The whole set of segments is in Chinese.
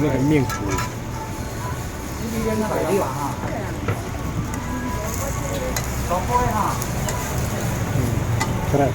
那个面糊。可爱。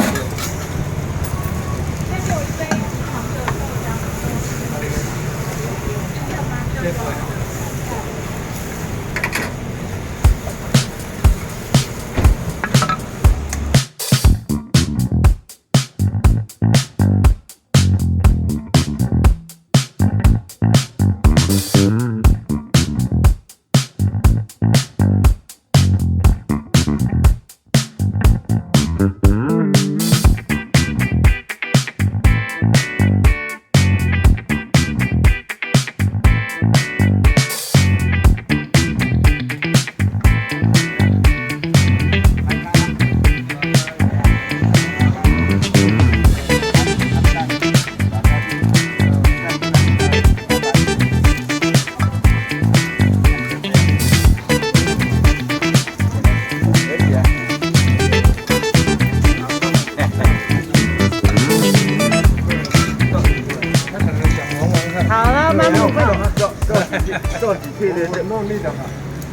做几片的，弄力的嘛。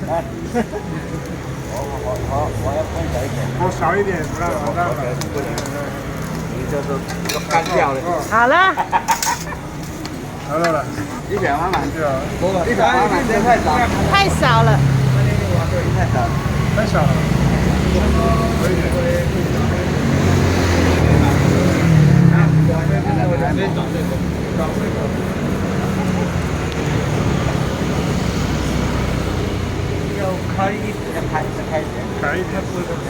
哎，我要分少一点。我少一点，不让不让。不能，你这都干掉了。好了。好了，一百万满就好。一百万满真太少。太少了。太少了。太少了。可以。要开一点，开一点，开一点，不是OK，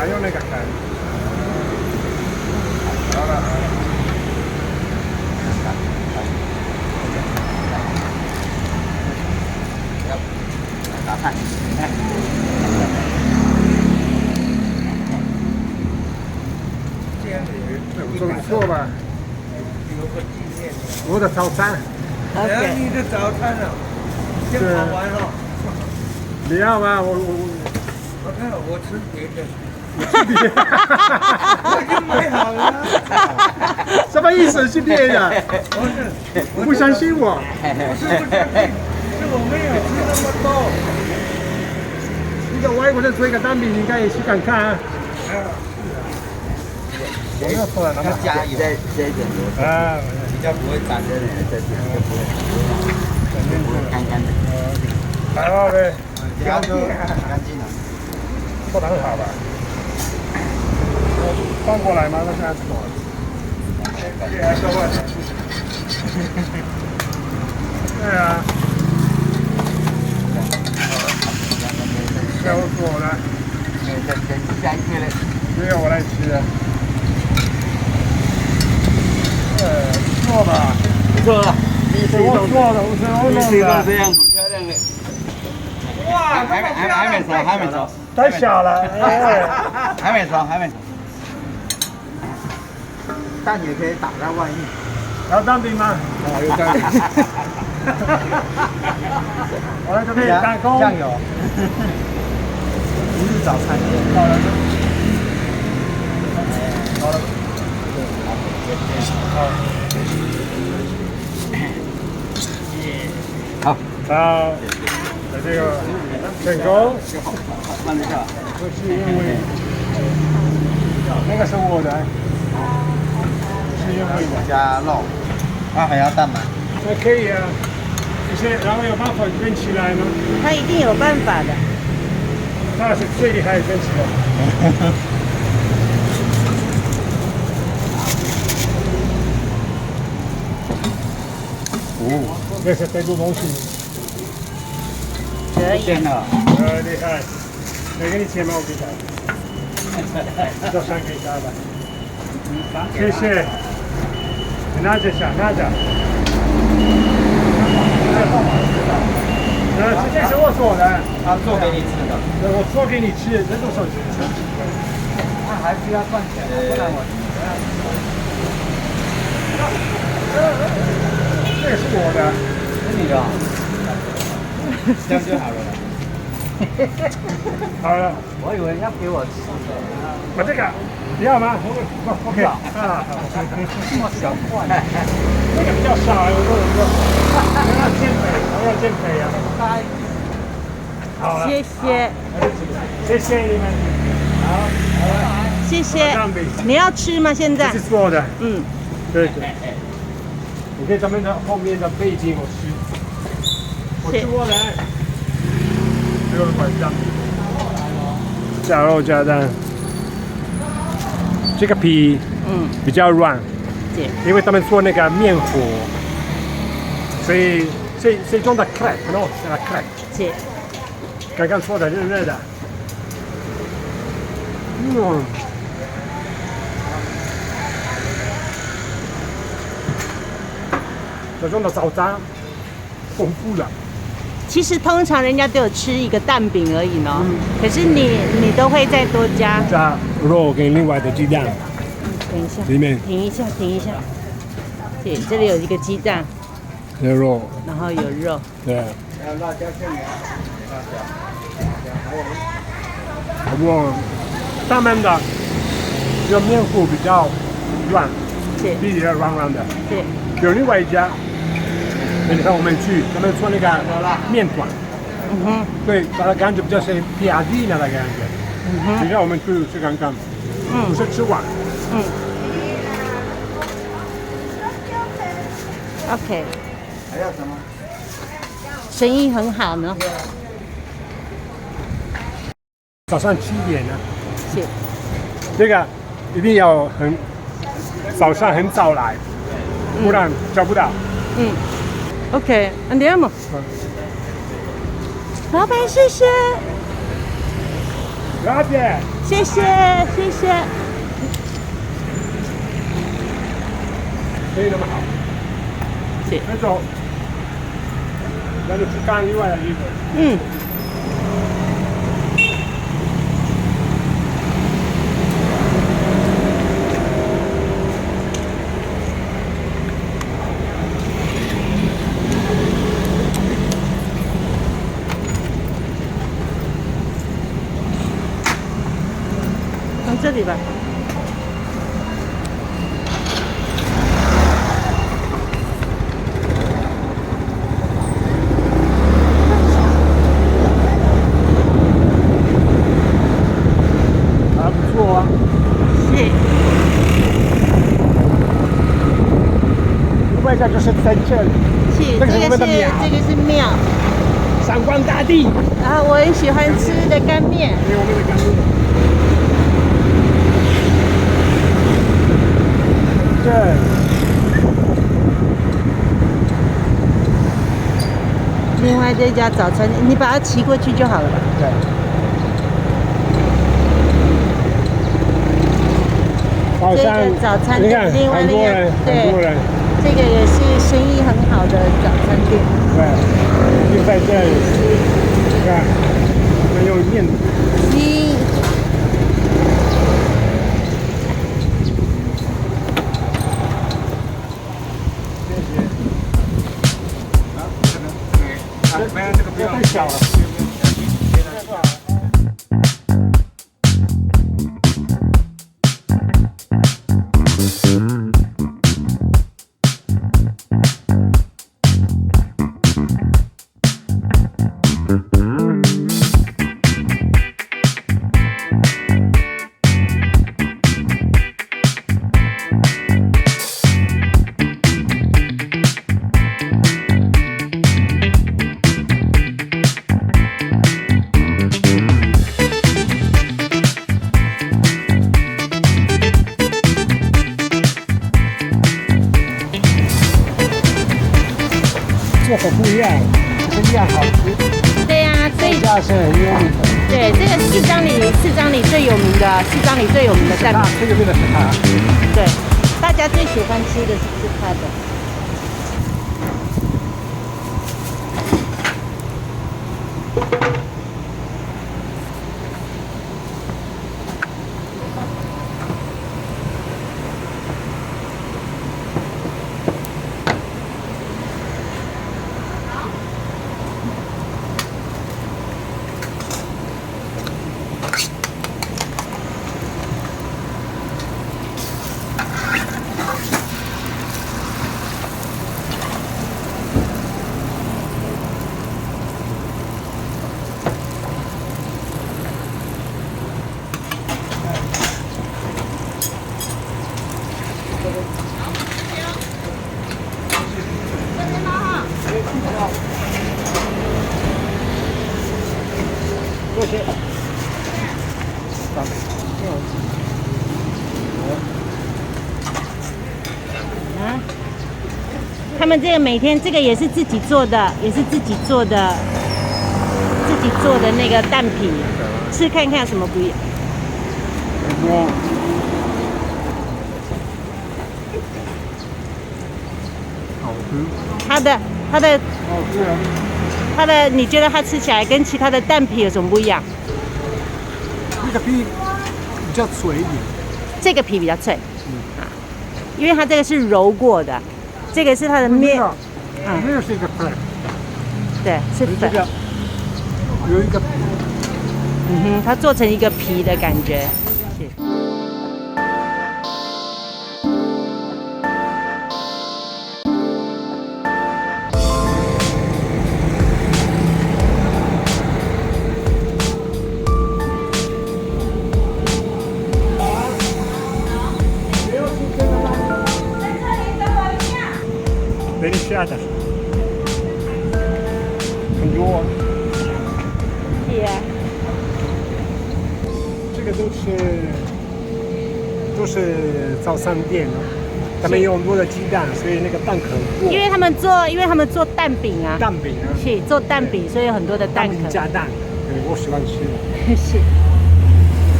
用那个开。好了，打饭。不错吧？有个纪念。我的早餐。你的早餐啊，先跑完了。你要吗？我看我吃别的。我已经买好了。什么意思？是别人？不相信我。不是，是我没有吃那么多。一个外国人做一个蛋饼，应该也去看看啊。我没有错了，要加油，加一点油啊，比较不会粘的，这点就不会，肯定不会干干的。还好呗，干净了，不能好吧？放过来吗？那现在怎么？这还说话？对啊。要做了。再下一个嘞。这个我来吃。不错吧？不错了，我做的，我弄的，这样很漂亮的。哇，还没熟，太小了，还没熟。蛋也可以打在外面。要蛋饼吗？有蛋饼。我来这边打工。酱油。一日早餐。好了。好，好，这个成功。看一下，不是因为那个是我的，是因为我加肉，还要蛋吗？那可以啊，然后有办法卷起来吗？他一定有办法的。他是最厉害的卷起来。哦，这是这个东西。可以。厉害。没给你钱吗？我给他。这3给他吧。谢谢。你拿着想拿着。这是我做的。他做给你吃的。我做给你吃，这都是吃。那还是要赚钱的，不然我。这也是我的，是你的，这样就好了。好了，我以为要给我吃的。把这个，不要吗？OK 啊，这么小块，那个比较少，我说，我要减肥，我要减肥啊！好了，谢谢，谢谢你们，好，谢谢。你要吃吗？现在这？是做的，嗯，对对。你可以咱们的后面的背景我吃，我吃过的，6块酱，加肉加蛋。这个皮比较软，对，因为他们做那个面糊，所以这种的 crepe 喏，是 crepe，对，刚刚做的热热的，这种的早餐丰富了，其实通常人家都有吃一个蛋饼而已呢，可是你都会再多加。加肉跟另外的鸡蛋，等一下，里面停一下，停一下。对，这里有一个鸡蛋，有肉，然后有肉。对。我他们的这个面糊比较软，对比较软软的。对，有另外一家，你看我们去，他们做那个面团，对，把它感觉比较像皮亚蒂那个感觉。等一下我们去看看，不是吃完。OK。还有什么？生意很好呢。早上7点呢，是。这个一定要早上很早来，不然找不到。OK， andiamo。老板，谢谢，Grazie。谢谢，谢谢。生意那么好。是。那走，那就去干另外的衣服。从这里吧。还不错啊。是。另外一个就是在这里。是，这个是庙。闪光大地。啊，我很喜欢吃的干面。给我们的干面。对。另外这家早餐，你把它骑过去就好了吧？对。这个早餐店，另外那个对，这个也是生意很好的早餐店。对，就在这里，你看，没有面。这个不要太小了。做法不一样，不一样好吃。对呀，所以家是很有名的。对，这个四张里最有名的蛋饼。这个真的是它。对，大家最喜欢吃的是它的。谢。啊，他们这个每天这个也是自己做的，自己做的那个蛋皮，吃看看有什么不一样。好吃。它的，你觉得它吃起来跟其他的蛋皮有什么不一样？那个皮比较脆一点。这个皮比较脆，因为它这个是揉过的，这个是它的面。那个是一个粉。对，是粉。有一个皮。它做成一个皮的感觉。Deliciata. 很多。是啊。这个都是早餐店哦，他们用很多的鸡蛋，所以那个蛋壳多。因为他们做蛋饼啊。蛋饼啊。是做蛋饼，所以有很多的蛋壳。加蛋，对，我喜欢吃。是。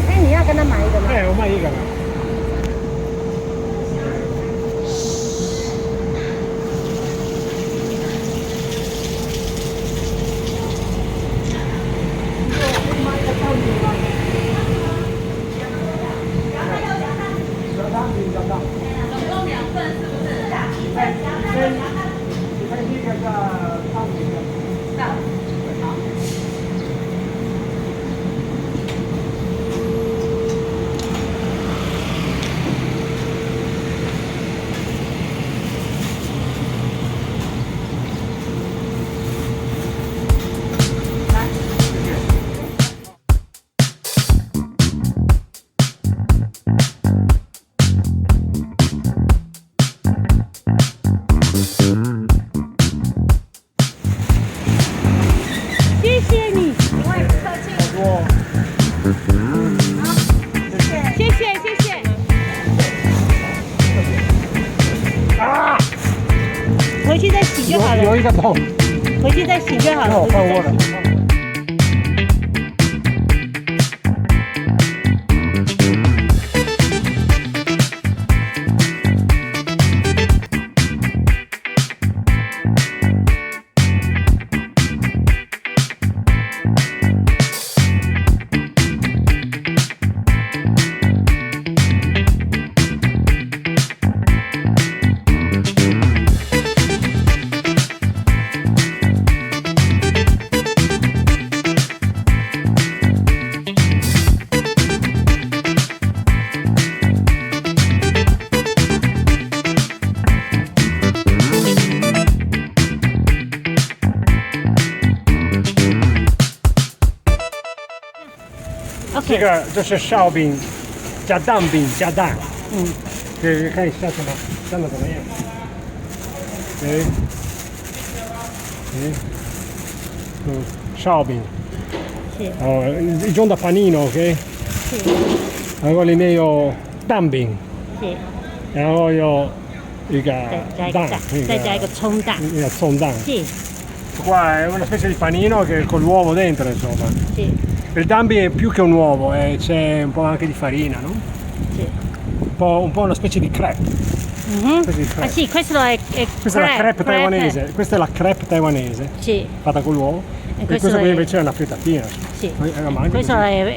哎，你要跟他买一个吗？哎，我买一个。回去再洗就好了。有一个桶，回去再洗就好了。换我的。这个就是烧饼加蛋饼加蛋，可以看一下长得怎么样？烧饼，一种的 panino，OK， 然后里面有蛋饼，然后有一个蛋，再加一个葱蛋，一个葱蛋。Qua è una specie di panino che con l'uovo dentro, insomma. Il dambi è più che un uovo, c'è un po' anche di farina, no? Un po' una specie di crepe. Ah sì, questo è questa è la crepe taiwanese, questa è la crepe taiwanese, fatta con l'uovo. E questo qui invece è una frittatina. Questo è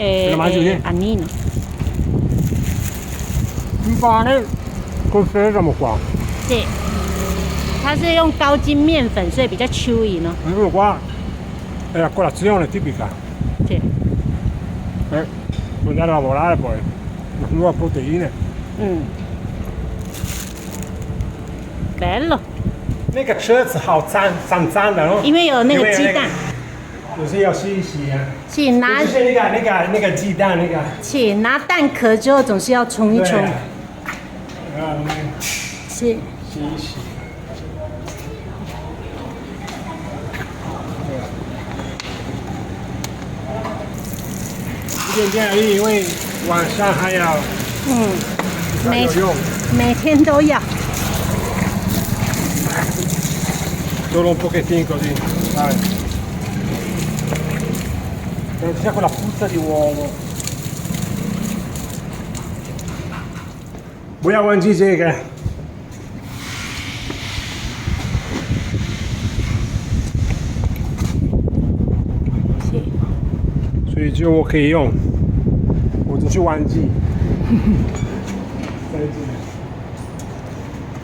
panino. Un pane col sesamo qua. 它是用高筋面粉，所以比较 chewy 呢。Quello qua è la colazione tipica. Puoi andare a lavorare poi, nuove proteine. Bello. 那个车子好脏的哦。因为有那个鸡蛋。有些要洗一洗啊。就是那个鸡蛋那个。拿蛋壳之后总是要冲一冲。洗一洗。便便而已，因为晚上还要每有用。每天都要。 Solo un pochettino così. Vai. Non c'è quella puzza di uovo. 不要忘记这个。所以只有我可以用，我只是忘记。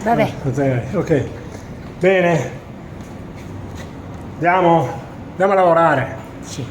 Vabbè. Ok. Bene. Andiamo a lavorare. Sì.